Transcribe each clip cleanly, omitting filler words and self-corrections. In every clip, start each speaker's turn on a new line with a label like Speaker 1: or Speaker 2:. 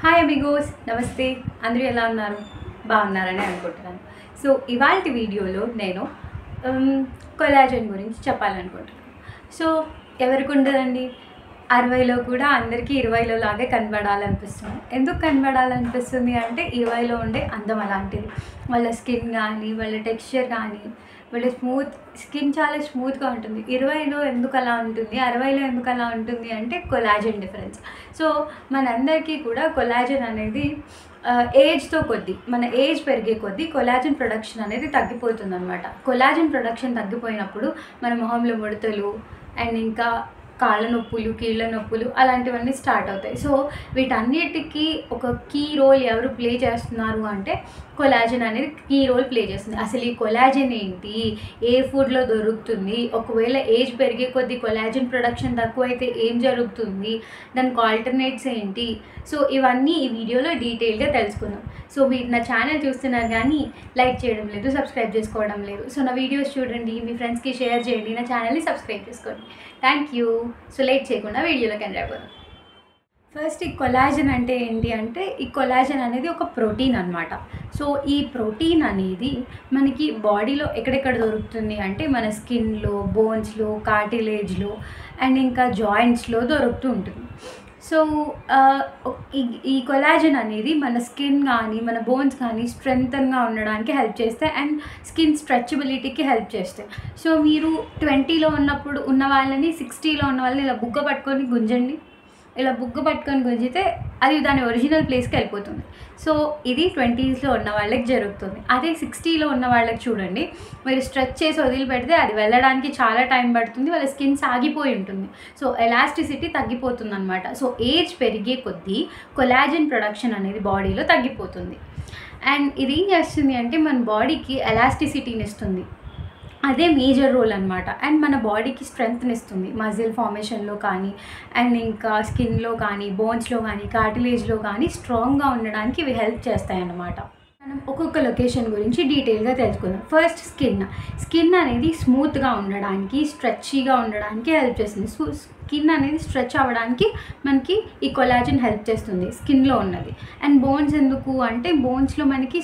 Speaker 1: Hi Amigos, నమస్తే. అందరూ ఎలా ఉన్నారు? బాగున్నారని అనుకుంటున్నాను. సో ఇవాల్టి వీడియోలో నేను కొలాజన్ గురించి చెప్పాలనుకుంటున్నాను. సో ఎవరికి ఉండదండి, 60లో కూడా అందరికీ 20లో లాగే కనబడాలనిపిస్తుంది. ఎందుకు కనబడాలనిపిస్తుంది అంటే 20లో ఉండే అందం అలాంటిది. వాళ్ళ స్కిన్ కానీ, వాళ్ళ టెక్స్చర్ కానీ, వాళ్ళ స్కిన్ చాలా స్మూత్గా ఉంటుంది. 20లో ఎందుకు అలా ఉంటుంది, 60లో ఎందుకు అలా ఉంటుంది అంటే కొలాజన్ డిఫరెన్స్. సో మనందరికీ కూడా కొలాజన్ అనేది ఏజ్తో కొద్దీ, మన ఏజ్ పెరిగే కొద్దీ కొలాజన్ ప్రొడక్షన్ అనేది తగ్గిపోతుంది అనమాట. కొలాజన్ ప్రొడక్షన్ తగ్గిపోయినప్పుడు మన మొహంలో ముడతలు అండ్ ఇంకా కాళ్ళ నొప్పులు, కీళ్ళ నొప్పులు అలాంటివన్నీ స్టార్ట్ అవుతాయి. సో వీటన్నిటికీ ఒక కీ రోల్ ఎవరు ప్లే చేస్తున్నారు అంటే కొలాజన్ అనేది కీ రోల్ ప్లే చేస్తుంది. అసలు ఈ కొలాజన్ ఏంటి, ఏ ఫుడ్లో దొరుకుతుంది, ఒకవేళ ఏజ్ పెరిగే కొద్దీ కొలాజన్ ప్రొడక్షన్ తక్కువైతే ఏం జరుగుతుంది, దానికి ఆల్టర్నేట్స్ ఏంటి, సో ఇవన్నీ ఈ వీడియోలో డీటెయిల్గా తెలుసుకుందాం. సో మీరు నా ఛానల్ చూస్తున్నారు కానీ లైక్ చేయడం లేదు, సబ్స్క్రైబ్ చేసుకోవడం లేదు. సో నా వీడియోస్ చూడండి, మీ ఫ్రెండ్స్కి షేర్ చేయండి, నా ఛానల్ని సబ్స్క్రైబ్ చేసుకోండి. Thank you. సో లేట్ చేయకుండా వీడియోలోకి ఎంటర్ అయిపోదాం. ఫస్ట్ ఈ కొలాజన్ అంటే ఏంటి అంటే, ఈ కొలాజన్ అనేది ఒక ప్రోటీన్ అనమాట. సో ఈ ప్రోటీన్ అనేది మనకి బాడీలో ఎక్కడెక్కడ దొరుకుతుంది అంటే మన స్కిన్లో, బోన్స్లో, కార్టిలేజ్లో అండ్ ఇంకా జాయింట్స్లో దొరుకుతూ ఉంటుంది. సో ఈ కొలాజన్ అనేది మన స్కిన్ కానీ, మన బోన్స్ కానీ స్ట్రెంగ్తన్గా ఉండడానికి హెల్ప్ చేస్తాయి అండ్ స్కిన్ స్ట్రెచబిలిటీకి హెల్ప్ చేస్తాయి. సో మీరు 20లో ఉన్న వాళ్ళని 60లో ఉన్న వాళ్ళని ఇలా బుగ్గ పట్టుకొని గుంజండి. ఇలా బుగ్గ పట్టుకొని గుంజితే అది దాని ఒరిజినల్ ప్లేస్కి వెళ్ళిపోతుంది. సో ఇది 20స్లో ఉన్న వాళ్ళకి జరుగుతుంది. అదే 60లో ఉన్న వాళ్ళకి చూడండి, మీరు స్ట్రెచ్ చేసి వదిలిపెడితే అది వెళ్ళడానికి చాలా టైం పడుతుంది, వాళ్ళ స్కిన్ సాగిపోయి ఉంటుంది. సో ఎలాస్టిసిటీ తగ్గిపోతుంది అనమాట. సో ఏజ్ పెరిగే కొద్దీ కొలాజన్ ప్రొడక్షన్ అనేది బాడీలో తగ్గిపోతుంది. అండ్ ఇది ఏం చేస్తుంది అంటే మన బాడీకి ఎలాస్టిసిటీని ఇస్తుంది. అదే మేజర్ రోల్ అనమాట. అండ్ మన బాడీకి స్ట్రెంగ్త్ని ఇస్తుంది, మజిల్ ఫార్మేషన్లో కానీ అండ్ ఇంకా స్కిన్లో కానీ, బోన్స్లో కానీ, కార్టిలేజ్లో కానీ స్ట్రాంగ్గా ఉండడానికి ఇవి హెల్ప్ చేస్తాయి అన్నమాట. మనం ఒక్కొక్క లొకేషన్ గురించి డీటెయిల్గా తెలుసుకుందాం. ఫస్ట్ స్కిన్ అనేది స్మూత్గా ఉండడానికి, స్ట్రెచీగా ఉండడానికి హెల్ప్ చేస్తుంది. స్కిన్ అనేది స్ట్రెచ్ అవ్వడానికి మనకి ఈ కొలాజన్ హెల్ప్ చేస్తుంది స్కిన్లో ఉన్నది. అండ్ బోన్స్ ఎందుకు అంటే బోన్స్లో మనకి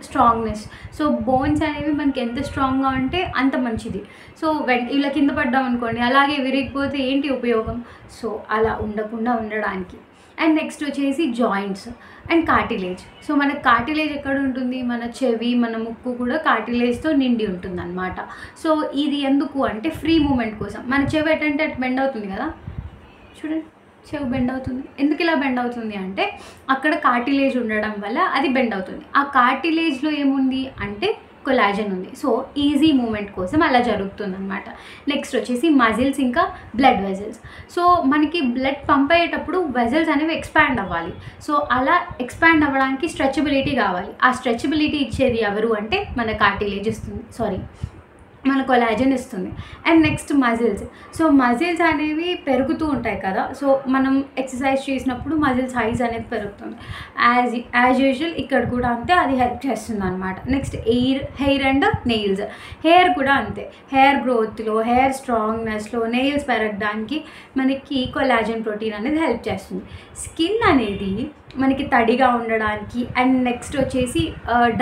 Speaker 1: స్ట్రాంగ్నెస్. సో బోన్స్ అనేవి మనకి ఎంత స్ట్రాంగ్గా ఉంటే అంత మంచిది. సో ఇలా కింద పడ్డాం అనుకోండి, అలాగే విరిగిపోతే ఏంటి ఉపయోగం? సో అలా ఉండకుండా ఉండడానికి. అండ్ నెక్స్ట్ వచ్చేసి జాయింట్స్ అండ్ కార్టిలేజ్. సో మనకు కార్టిలేజ్ ఎక్కడ ఉంటుంది, మన చెవి, మన ముక్కు కూడా కార్టిలేజ్తో నిండి ఉంటుంది అనమాట. సో ఇది ఎందుకు అంటే ఫ్రీ మూమెంట్ కోసం. మన చెవి ఎటంటే అటు బెండ్ అవుతుంది కదా, చూడండి చెవి బెండ్ అవుతుంది. ఎందుకు ఇలా బెండ్ అవుతుంది అంటే అక్కడ కార్టిలేజ్ ఉండడం వల్ల అది బెండ్ అవుతుంది. ఆ కార్టిలేజ్లో ఏముంది అంటే కొలాజన్ ఉంది. సో ఈజీ మూమెంట్ కోసం అలా జరుగుతుంది అనమాట. నెక్స్ట్ వచ్చేసి మజిల్స్ ఇంకా బ్లడ్ వెజల్స్. సో మనకి బ్లడ్ పంప్ అయ్యేటప్పుడు వెజల్స్ అనేవి ఎక్స్పాండ్ అవ్వాలి. సో అలా ఎక్స్పాండ్ అవ్వడానికి స్ట్రెచబిలిటీ కావాలి. ఆ స్ట్రెచబిలిటీ ఇచ్చేది ఎవరు అంటే మన కార్టిలేజ్ ఇస్తుంది, మన కొలాజన్ ఇస్తుంది. And next muscles. So muscles అనేవి పెరుగుతూ ఉంటాయి కదా. సో మనం ఎక్సర్సైజ్ చేసినప్పుడు మజిల్ సైజ్ అనేది పెరుగుతుంది. యాజ్ యూజువల్ ఇక్కడ కూడా అంతే, అది హెల్ప్ చేస్తుంది అనమాట. Next hair and nails. Hair కూడా అంతే, హెయిర్ గ్రోత్లో, హెయిర్ స్ట్రాంగ్నెస్లో, నెయిల్స్ పెరగడానికి మనకి కొలాజన్ ప్రోటీన్ అనేది హెల్ప్ చేస్తుంది. స్కిన్ అనేది మనకి తడిగా ఉండడానికి అండ్ నెక్స్ట్ వచ్చేసి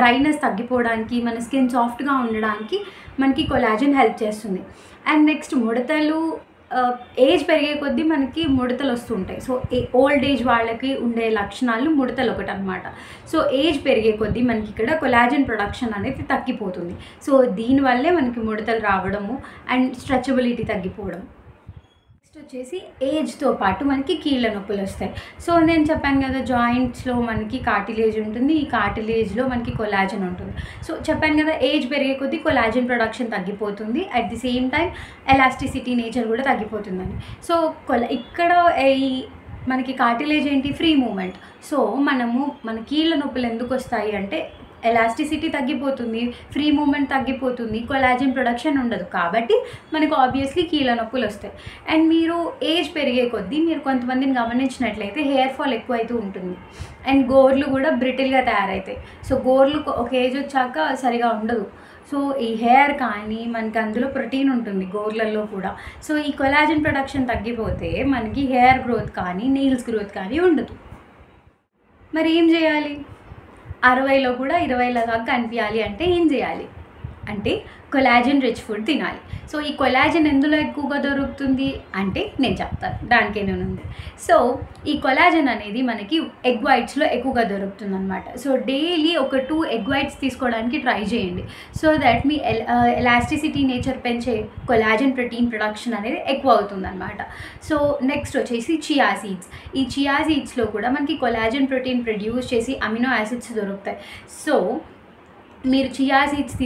Speaker 1: డ్రైనెస్ తగ్గిపోవడానికి, మన స్కిన్ సాఫ్ట్గా ఉండడానికి మనకి కొలాజన్ హెల్ప్ చేస్తుంది. అండ్ నెక్స్ట్ ముడతలు. ఏజ్ పెరిగే కొద్దీ మనకి ముడతలు వస్తుంటాయి. సో ఓల్డ్ ఏజ్ వాళ్ళకి ఉండే లక్షణాలు ముడతలు ఒకటి అనమాట. సో ఏజ్ పెరిగే కొద్దీ మనకి ఇక్కడ కొలాజన్ ప్రొడక్షన్ అనేది తగ్గిపోతుంది. సో దీనివల్లే మనకి ముడతలు రావడము అండ్ స్ట్రెచబిలిటీ తగ్గిపోవడం. వచ్చేసి ఏజ్తో పాటు మనకి కీళ్ళ నొప్పులు వస్తాయి. సో నేను చెప్పాను కదా, జాయింట్స్లో మనకి కార్టిలేజ్ ఉంటుంది, ఈ కార్టిలేజ్లో మనకి కొలాజన్ ఉంటుంది. సో చెప్పాను కదా, ఏజ్ పెరిగే కొద్దీ కొలాజన్ ప్రొడక్షన్ తగ్గిపోతుంది, at the same time elasticity nature కూడా తగ్గిపోతుందని. సో ఇక్కడ ఈ మనకి కార్టిలేజ్ ఏంటి, ఫ్రీ మూమెంట్. సో మన కీళ్ళ నొప్పులు ఎందుకు వస్తాయి అంటే ఎలాస్టిసిటీ తగ్గిపోతుంది, ఫ్రీ మూమెంట్ తగ్గిపోతుంది, కొలాజన్ ప్రొడక్షన్ ఉండదు, కాబట్టి మనకు ఆబ్వియస్లీ కీళ్ళ నొప్పులు వస్తాయి. అండ్ మీరు ఏజ్ పెరిగే కొద్దీ మీరు కొంతమందిని గమనించినట్లయితే హెయిర్ ఫాల్ ఎక్కువ అవుతూ ఉంటుంది అండ్ గోర్లు కూడా బ్రిటిల్గా తయారవుతాయి. సో గోర్లు ఒక ఏజ్ వచ్చాక సరిగా ఉండదు. సో ఈ హెయిర్ కానీ మనకి అందులో ప్రోటీన్ ఉంటుంది గోర్లలో కూడా. సో ఈ కొలాజన్ ప్రొడక్షన్ తగ్గిపోతే మనకి హెయిర్ గ్రోత్ కానీ, నెయిల్స్ గ్రోత్ కానీ ఉండదు. మరి ఏం చేయాలి? 60లో కూడా 20 దాకా కనిపించాలి అంటే ఏం చేయాలి అంటే కొలాజన్ రిచ్ ఫుడ్ తినాలి. సో ఈ కొలాజన్ ఎందులో ఎక్కువగా దొరుకుతుంది అంటే నేను చెప్తాను, దానికేనేముంది. సో ఈ కొలాజన్ అనేది మనకి ఎగ్ వైట్స్లో ఎక్కువగా దొరుకుతుంది అనమాట. సో డైలీ ఒక 2 ఎగ్ వైట్స్ తీసుకోవడానికి ట్రై చేయండి. So that me elasticity nature పెంచే కొలాజన్ ప్రోటీన్ ప్రొడక్షన్ అనేది ఎక్కువ అవుతుంది అనమాట. సో నెక్స్ట్ వచ్చేసి చియా సీడ్స్. ఈ చియా సీడ్స్లో కూడా మనకి కొలాజన్ ప్రోటీన్ ప్రొడ్యూస్ చేసి అమినో యాసిడ్స్ దొరుకుతాయి. సో మీరు చియా సీడ్స్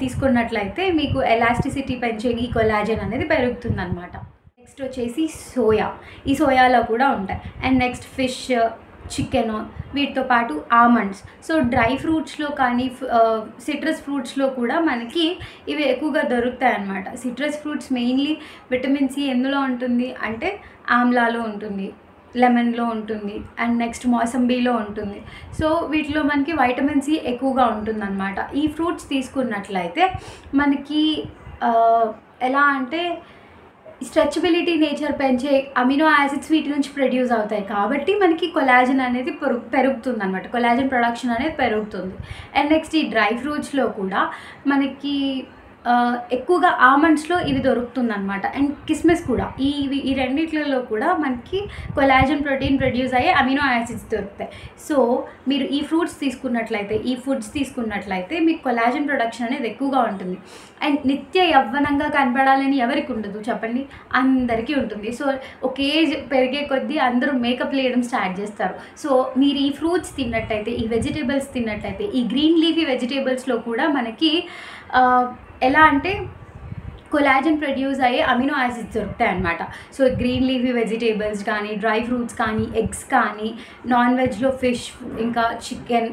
Speaker 1: తీసుకున్నట్లయితే మీకు ఎలాస్టిసిటీ పెంచే ఈ కొలాజన్ అనేది పెరుగుతుంది అనమాట. నెక్స్ట్ వచ్చేసి సోయా. ఈ సోయాలో కూడా ఉంటాయి. అండ్ నెక్స్ట్ ఫిష్, చికెన్, వీటితో పాటు ఆల్మండ్స్. సో డ్రై ఫ్రూట్స్లో కానీ సిట్రస్ ఫ్రూట్స్లో కూడా మనకి ఇవి ఎక్కువగా దొరుకుతాయి అన్నమాట. Citrus fruits mainly vitamin C ఎందులో ఉంటుంది అంటే ఆమ్లాలో ఉంటుంది, లెమన్లో ఉంటుంది, అండ్ నెక్స్ట్ మోసంబీలో ఉంటుంది. సో వీటిలో మనకి వైటమిన్ సి ఎక్కువగా ఉంటుందన్నమాట. ఈ ఫ్రూట్స్ తీసుకున్నట్లయితే మనకి ఎలా అంటే స్ట్రెచబిలిటీ నేచర్ పెంచే అమినో యాసిడ్స్ వీటి నుంచి ప్రొడ్యూస్ అవుతాయి కాబట్టి మనకి కొలాజన్ అనేది పెరుగుతుంది అనమాట. కొలాజన్ ప్రొడక్షన్ అనేది పెరుగుతుంది. అండ్ నెక్స్ట్ ఈ డ్రై ఫ్రూట్స్లో కూడా మనకి ఎక్కువగా ఆల్మండ్స్లో ఇవి దొరుకుతుందన్నమాట. అండ్ కిస్మిస్ కూడా, ఈ రెండిట్లలో కూడా మనకి కొలాజన్ ప్రోటీన్ ప్రొడ్యూస్ అయ్యే అమినో యాసిడ్స్ దొరుకుతాయి. సో మీరు ఈ ఫ్రూట్స్ తీసుకున్నట్లయితే, ఈ ఫుడ్స్ తీసుకున్నట్లయితే మీకు కొలాజన్ ప్రొడక్షన్ అనేది ఎక్కువగా ఉంటుంది. అండ్ నిత్య యవ్వనంగా కనపడాలని ఎవరికి ఉండదు చెప్పండి? అందరికీ ఉంటుంది. సో ఒక ఏజ్ పెరిగే కొద్దీ అందరూ మేకప్ వేయడం స్టార్ట్ చేస్తారు. సో మీరు ఈ ఫ్రూట్స్ తిన్నట్టయితే, ఈ వెజిటేబుల్స్ తిన్నట్టయితే, ఈ గ్రీన్ లీఫీ వెజిటేబుల్స్లో కూడా మనకి ఎలా అంటే కొలాజన్ ప్రొడ్యూస్ అయ్యే అమినో యాసిడ్స్ దొరుకుతాయి అన్నమాట. సో గ్రీన్ లీఫీ వెజిటేబుల్స్ కానీ, డ్రై ఫ్రూట్స్ కానీ, ఎగ్స్ కానీ, నాన్ వెజ్లో ఫిష్, ఇంకా చికెన్,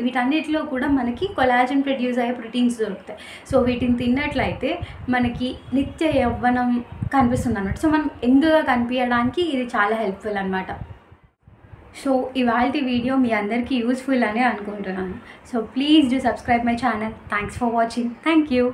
Speaker 1: వీటన్నిటిలో కూడా మనకి కొలాజన్ ప్రొడ్యూస్ అయ్యే ప్రోటీన్స్ దొరుకుతాయి. సో వీటిని తిన్నట్లయితే మనకి నిత్య యవ్వనం కనిపిస్తుంది అన్నమాట. సో మనం యంగ్గా కనిపించడానికి ఇది చాలా హెల్ప్ఫుల్ అనమాట. సో ఇవాల్టి వీడియో మీ అందరికీ యూస్ఫుల్ అని అనుకుంటున్నాను. So please do subscribe my channel. Thanks for watching. Thank you.